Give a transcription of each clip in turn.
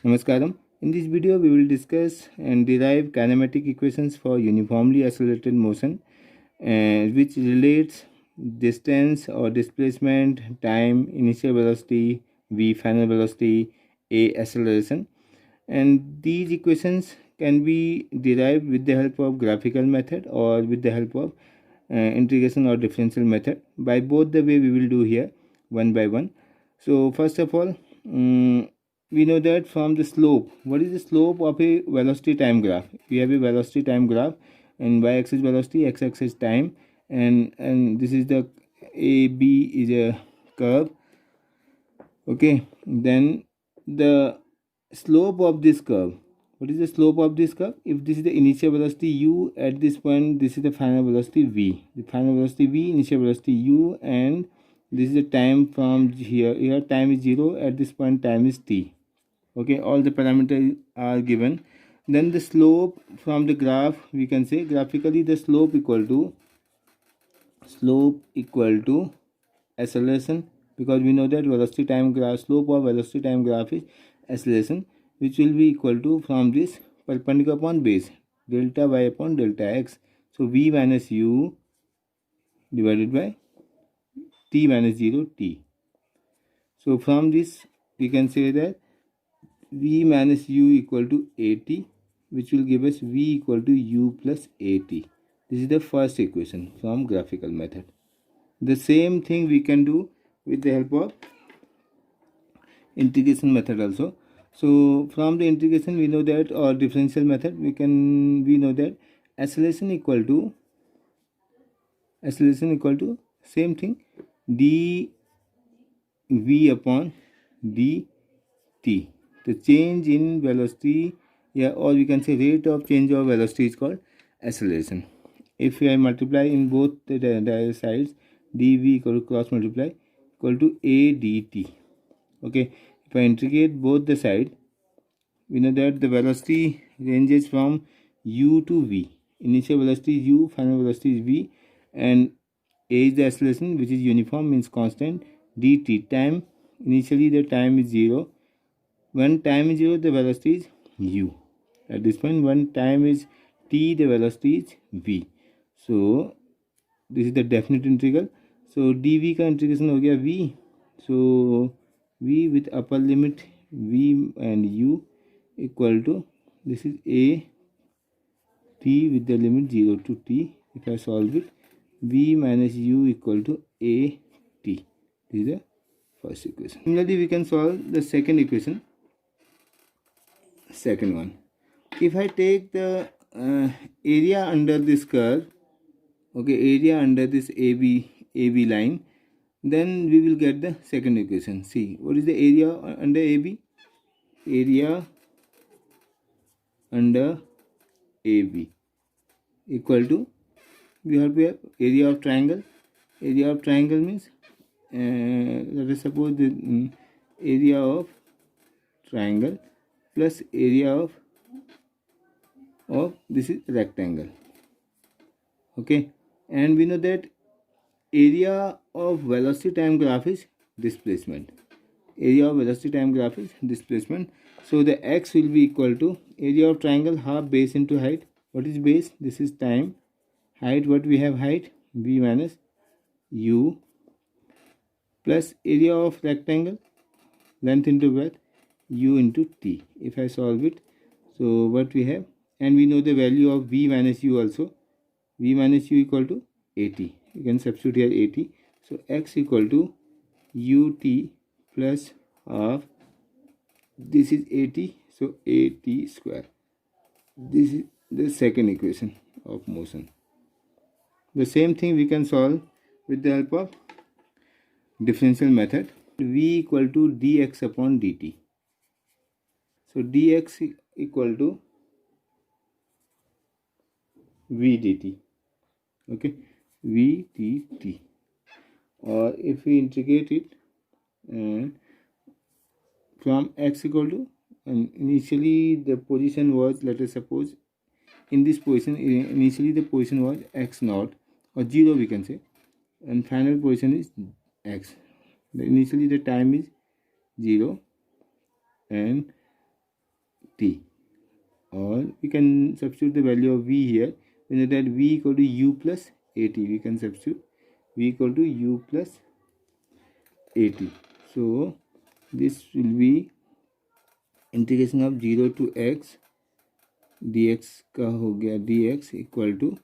Namaskaram. In this video, we will discuss and derive kinematic equations for uniformly accelerated motion, which relates distance or displacement, time, initial velocity, v final velocity, a acceleration. And these equations can be derived with the help of graphical method or with the help of integration or differential method. By both the way we will do here one by one. So first of all, we know that from the slope, what is the slope of a velocity time graph? We have a velocity time graph, and y-axis velocity, x-axis time, and this is the AB is a curve. Okay, then the slope of this curve, what is the slope of this curve? If this is the initial velocity u at this point, this is the final velocity v. The final velocity v, initial velocity u, and this is the time from here time is 0, at this point time is t. Okay, all the parameters are given. Then the slope from the graph, we can say graphically the slope equal to acceleration, because we know that velocity time graph, slope of velocity time graph is acceleration, which will be equal to from this perpendicular upon base delta y upon delta x. So v minus u divided by t minus 0 t. So from this we can say that v minus u equal to at, which will give us v equal to u plus at. This is the first equation from graphical method. The same thing we can do with the help of integration method also. So from the integration we know that, or differential method, we know that acceleration equal to same thing d v upon dt. The change in velocity, or we can say rate of change of velocity, is called acceleration. If I multiply in both the sides, dv equal to cross multiply equal to a dt. Okay, if I integrate both the sides, we know that the velocity ranges from u to v. Initial velocity is u, final velocity is v, and a is the acceleration, which is uniform, means constant. Dt, time, initially the time is 0. When time is 0, the velocity is u. At this point, when time is t, the velocity is v. So this is the definite integral. So dv का integration हो गया v. So v with upper limit v and u equal to, this is a t with the limit 0 to t. If I solve it, v minus u equal to a t. This is the first equation. Similarly, we can solve the second equation. Second one, if I take the area under this curve, okay, area under this AB line, then we will get the second equation. See, what is the area under AB? Area under AB equal to, we have to have area of triangle. Area of triangle means, let us suppose the area of triangle plus area of this is rectangle. Okay, and we know that area of velocity time graph is displacement. Area of velocity time graph is displacement. So the x will be equal to area of triangle half base into height. What is base? This is time. Height, what we have, height v minus u, plus area of rectangle, length into breadth, u into t. If I solve it, so what we have, and we know the value of v minus u also. V minus u equal to 80. You can substitute here 80. So x equal to ut plus half, this is 80, so at square. This is the second equation of motion. The same thing we can solve with the help of differential method. V equal to dx upon dt. So dx equal to v dt. Okay, v dt, or if we integrate it from x equal to, and initially the position was, let us suppose in this position, initially the position was x naught or 0 we can say, and final position is x. Initially the time is 0 and t, or we can substitute the value of v here. We know that v equal to u plus at. We can substitute v equal to u plus at. So this will be integration of 0 to x dx का हो गया, dx equal to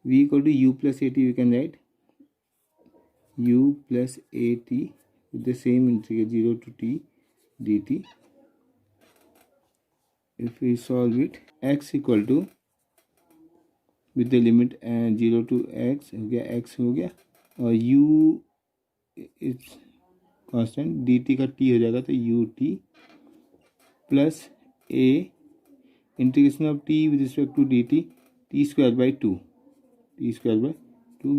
v equal to u plus at. We can write u plus at with the same integral 0 to t dt. If we solve it, x equal to with the limit 0 to x हो गया, x हो गया, और u is constant, dt का t हो जाएगा तो ut plus a integration of t with respect to dt t square by 2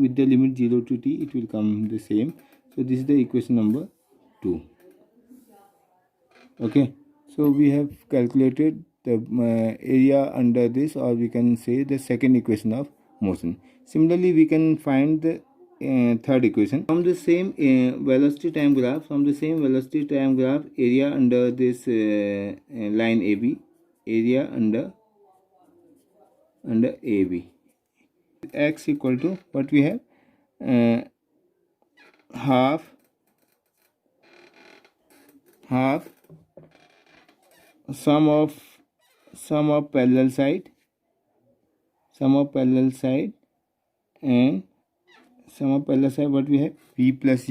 with the limit 0 to t, it will come the same. So this is the equation number 2. Okay, so we have calculated the area under this, or we can say the second equation of motion. Similarly, we can find the third equation from the same velocity time graph. Area under this line AB, area under AB, x equal to what we have, half sum of parallel side, and sum of parallel side, what we have, v plus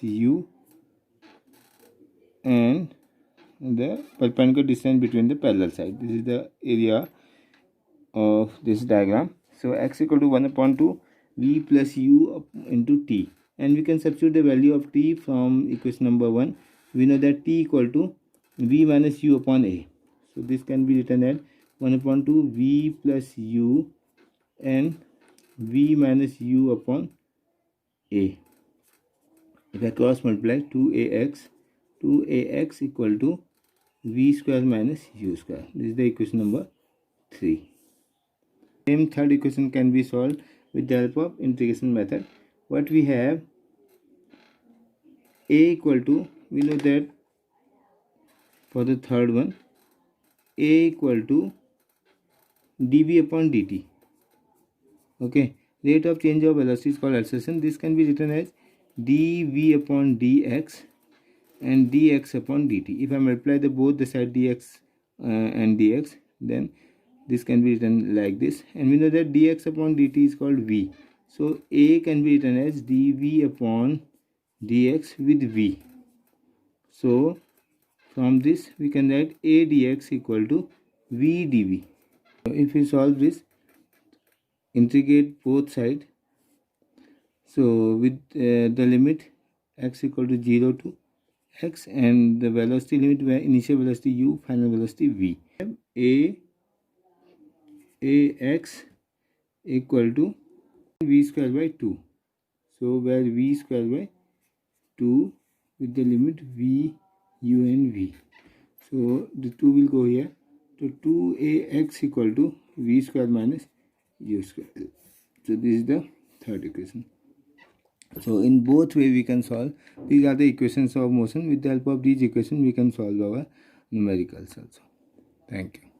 u and the perpendicular distance between the parallel side. This is the area of this diagram. So x equal to 1/2 v plus u into t, and we can substitute the value of t from equation number 1. We know that t equal to v minus u upon a. So this can be written as 1/2 v plus u and v minus u upon a. If I cross multiply, 2ax equal to v square minus u square. This is the equation number 3. Same third equation can be solved with the help of integration method. What we have, a equal to, we know that for the third one, a equal to dv upon dt. Okay, rate of change of velocity is called acceleration. This can be written as dv upon dx and dx upon dt. If I multiply both the side dx and dx, then this can be written like this, and we know that dx upon dt is called v. So a can be written as dv upon dx with v. So from this we can write a dx equal to v dv. So if we solve this, integrate both sides. So with the limit x equal to 0 to x and the velocity limit where initial velocity u, final velocity v. Ax equal to v square by 2. So where v square by 2 with the limit v, u and v. So the 2 will go here. So 2ax equal to v square minus u square. So this is the third equation. So in both way we can solve. These are the equations of motion. With the help of these equations we can solve our numericals also. Thank you.